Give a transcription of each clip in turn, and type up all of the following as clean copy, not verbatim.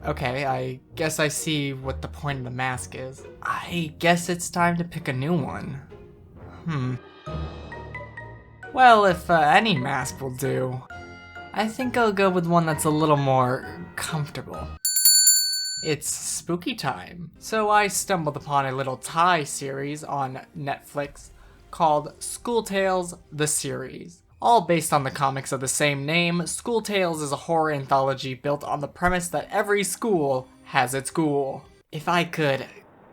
Okay, I guess I see what the point of the mask is. I guess it's time to pick a new one. Well, if any mask will do, I think I'll go with one that's a little more comfortable. It's spooky time. So I stumbled upon a little Thai series on Netflix called School Tales: The Series. All based on the comics of the same name, School Tales is a horror anthology built on the premise that every school has its ghoul. If I could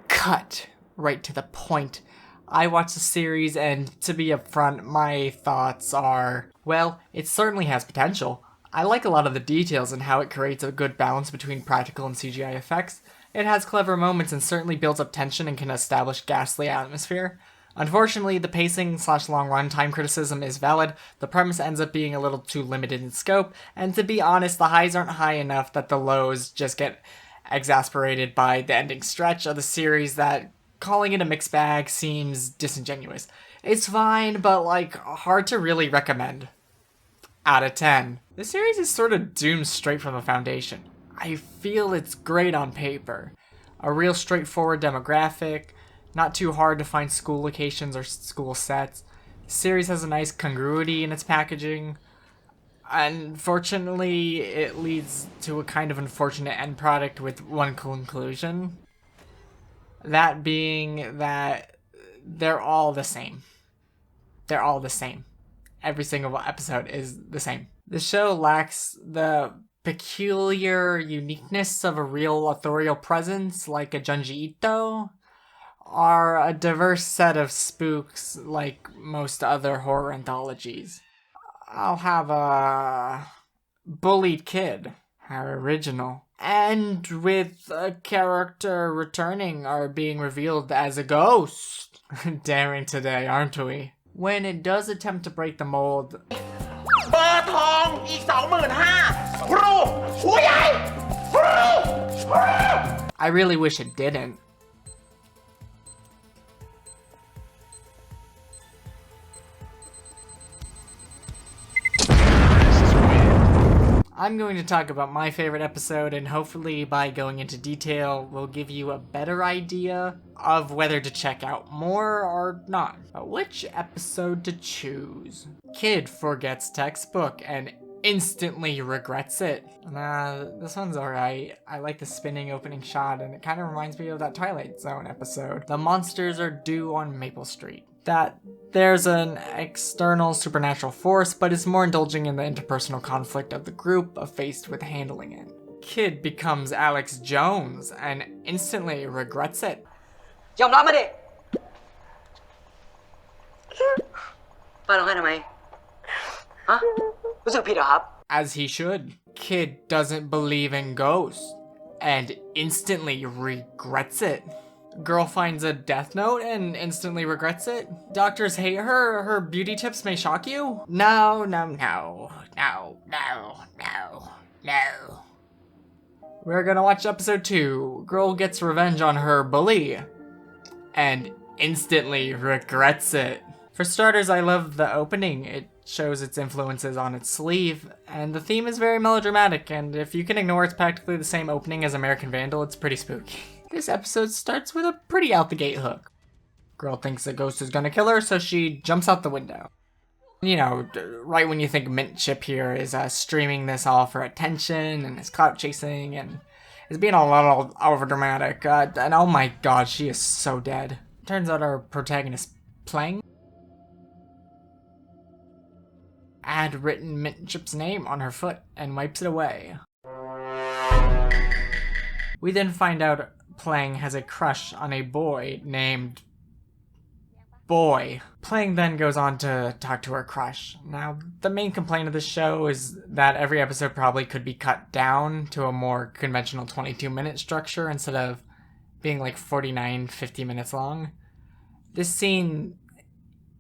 cut right to the point, I watched the series and, to be upfront, my thoughts are, well, it certainly has potential. I like a lot of the details and how it creates a good balance between practical and CGI effects. It has clever moments and certainly builds up tension and can establish ghastly atmosphere. Unfortunately, the pacing/long runtime criticism is valid. The premise ends up being a little too limited in scope, and to be honest, the highs aren't high enough that the lows just get exasperated by the ending stretch of the series that calling it a mixed bag seems disingenuous. It's fine, but hard to really recommend. Out of 10. The series is sort of doomed straight from the foundation. I feel it's great on paper. A real straightforward demographic, not too hard to find school locations or school sets. The series has a nice congruity in its packaging. Unfortunately, it leads to a kind of unfortunate end product with one conclusion. That being that they're all the same. They're all the same. Every single episode is the same. The show lacks the peculiar uniqueness of a real authorial presence like a Junji Ito, or a diverse set of spooks like most other horror anthologies. I'll have a bullied kid, how original. And with a character returning or being revealed as a ghost. Daring today, aren't we? When it does attempt to break the mold, I really wish it didn't. I'm going to talk about my favorite episode, and hopefully by going into detail will give you a better idea of whether to check out more or not. But which episode to choose? Kid forgets textbook and instantly regrets it. Nah, this one's alright. I like the spinning opening shot, and it kind of reminds me of that Twilight Zone episode. The monsters are due on Maple Street. That there's an external supernatural force, but is more indulging in the interpersonal conflict of the group faced with handling it. Kid becomes Alex Jones and instantly regrets it. ยอมรับมาดิป้าร้องไห้ทำไมฮะรู้สึกผิดเหรอครับ As he should. Kid doesn't believe in ghosts and instantly regrets it. Girl finds a death note and instantly regrets it. Doctors hate her. Her beauty tips may shock you. No. We're gonna watch episode 2. Girl gets revenge on her bully and instantly regrets it. For starters, I love the opening. It shows its influences on its sleeve, and the theme is very melodramatic, and if you can ignore it's practically the same opening as American Vandal, it's pretty spooky. This episode starts with a pretty out-the-gate hook. Girl thinks a ghost is gonna kill her, so she jumps out the window. You know, right when you think Mint Chip here is streaming this all for attention, and is clout chasing, and is being a little overdramatic, and oh my god, she is so dead. Turns out our protagonist, Plang, had written Mint Chip's name on her foot and wipes it away. We then find out Plang has a crush on a boy named Boy. Plang then goes on to talk to her crush. Now, the main complaint of this show is that every episode probably could be cut down to a more conventional 22-minute structure instead of being like 49, 50 minutes long. This scene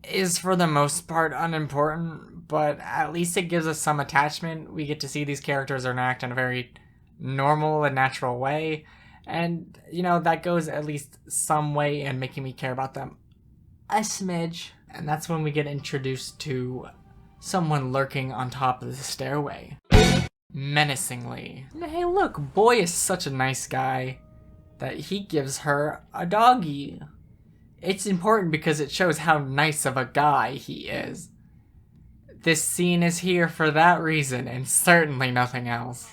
is for the most part unimportant, but at least it gives us some attachment. We get to see these characters interact in a very normal and natural way, and you know, that goes at least some way in making me care about them a smidge. And that's when we get introduced to someone lurking on top of the stairway. menacingly. Hey look, Boy is such a nice guy that he gives her a doggy. It's important because it shows how nice of a guy he is. This scene is here for that reason and certainly nothing else.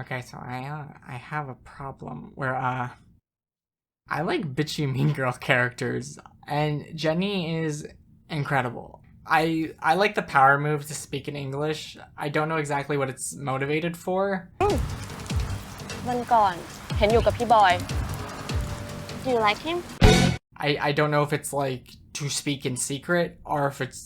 Okay, so I have a problem where I like bitchy mean girl characters, and Jenny is incredible. I like the power move to speak in English. I don't know exactly what it's motivated for. วันก่อนเห็นอยู่กับพี่บอย Do you like him? I don't know if it's like to speak in secret or if it's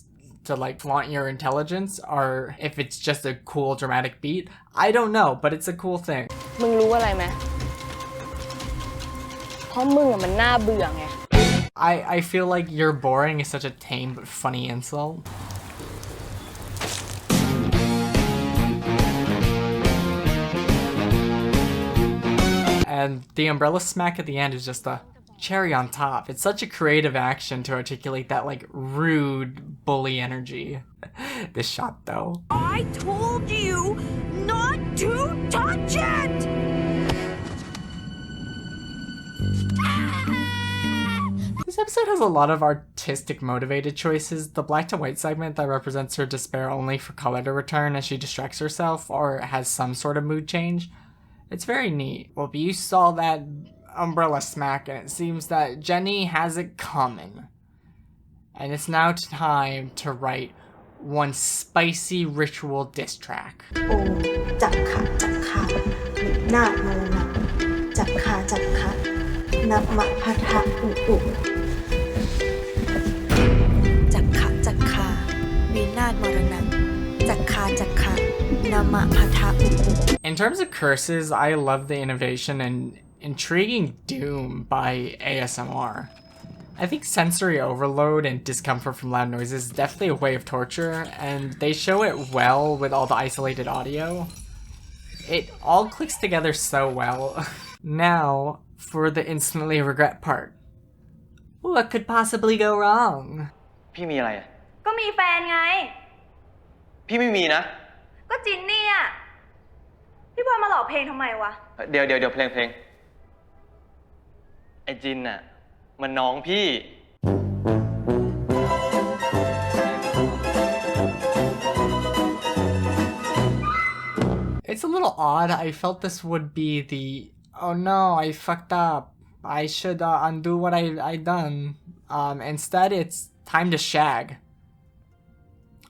to like flaunt your intelligence or if it's just a cool dramatic beat. I don't know, but it's a cool thing. มึงรู้อะไรไหมเพราะมึงอะมันน่าเบื่อไง I feel like you're boring is such a tame but funny insult. And the umbrella smack at the end is just a cherry on top. It's such a creative action to articulate that like rude bully energy. This shot though. I told you not to touch it! This episode has a lot of artistic motivated choices. The black to white segment that represents her despair only for color to return as she distracts herself or has some sort of mood change. It's very neat. Well, you saw that umbrella smack and it seems that Jenny has it coming. And it's now time to write one spicy ritual diss track. โอ้จับขาจับขาหน้ามาแล้วนะจับขาจับขานับมะพัทะอุอุจักขาจักขาวินาศมรณะจักขาจักขานับมะพัทะอุอุ In terms of curses, I love the innovation and intriguing doom by ASMR. I think sensory overload and discomfort from loud noises is definitely a way of torture, and they show it well with all the isolated audio. It all clicks together so well. Now, for the instantly regret part. What could possibly go wrong? พี่มีอะไร ก็มีแฟนไง พี่ไม่มีนะ ก็จินนี่อ่ะ พี่บอยมาหลอกเพลงทำไมวะ เดี๋ยวเพลงไอ้จินน่ะมันน้องพี่ It's a little odd. I felt this would be the, oh no, I fucked up. I should undo what I done. Instead, it's time to shag.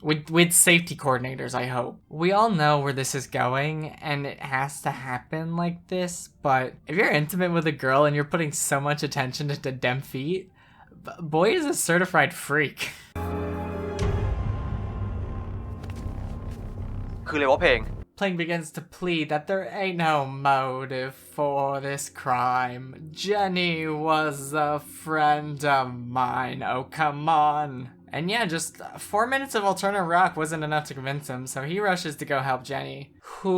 With safety coordinators, I hope. We all know where this is going, and it has to happen like this, but if you're intimate with a girl and you're putting so much attention to dem feet, Boy is a certified freak. คือเลยว่าเพลง Playing begins to plead that there ain't no motive for this crime. Jenny was a friend of mine, oh come on. And yeah, just 4 minutes of alternative rock wasn't enough to convince him, so he rushes to go help Jenny, who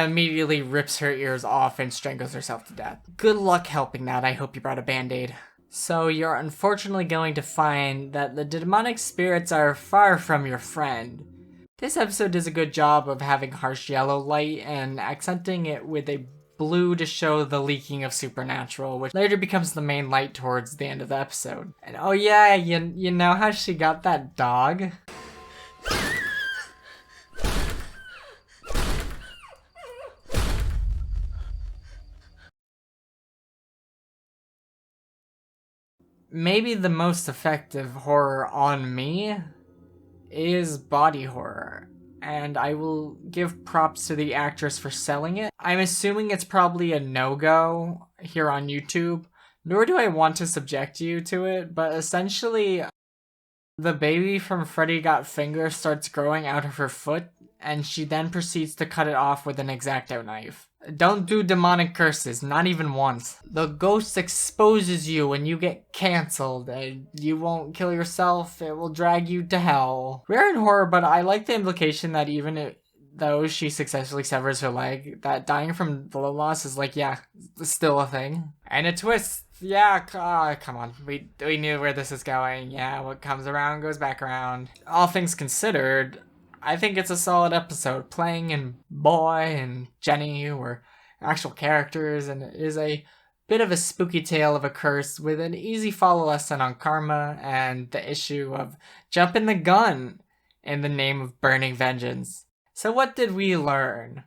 immediately rips her ears off and strangles herself to death. Good luck helping that. I hope you brought a band-aid. So you're unfortunately going to find that the demonic spirits are far from your friend. This episode does a good job of having harsh yellow light and accenting it with a blue to show the leaking of supernatural, which later becomes the main light towards the end of the episode. And oh yeah, you know how she got that dog? Maybe the most effective horror on me is body horror, and I will give props to the actress for selling it. I'm assuming it's probably a no-go here on YouTube, nor do I want to subject you to it, but essentially, the baby from Freddy Got Fingered starts growing out of her foot, and she then proceeds to cut it off with an X-Acto knife. Don't do demonic curses, not even once. The ghost exposes you and you get cancelled, and you won't kill yourself, it will drag you to hell. Rare in horror, but I like the implication that even though she successfully severs her leg, that dying from blood loss is like, yeah, still a thing. And a twist, yeah, come on, we knew where this is going, yeah, what comes around goes back around. All things considered, I think it's a solid episode. Playing and Boy and Jenny, who are actual characters, and it is a bit of a spooky tale of a curse with an easy follow lesson on karma and the issue of jumping the gun in the name of burning vengeance. So what did we learn?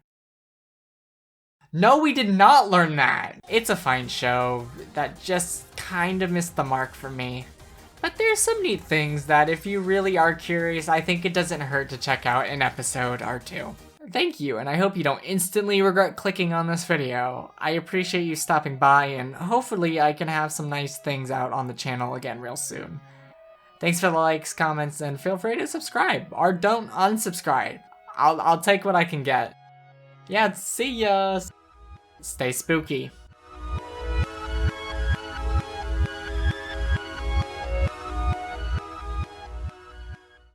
No, we did not learn that! It's a fine show that just kind of missed the mark for me. But there's some neat things that if you really are curious, I think it doesn't hurt to check out in episode or two. Thank you, and I hope you don't instantly regret clicking on this video. I appreciate you stopping by, and hopefully I can have some nice things out on the channel again real soon. Thanks for the likes, comments, and feel free to subscribe, or don't unsubscribe. I'll take what I can get. Yeah, see ya! Stay spooky.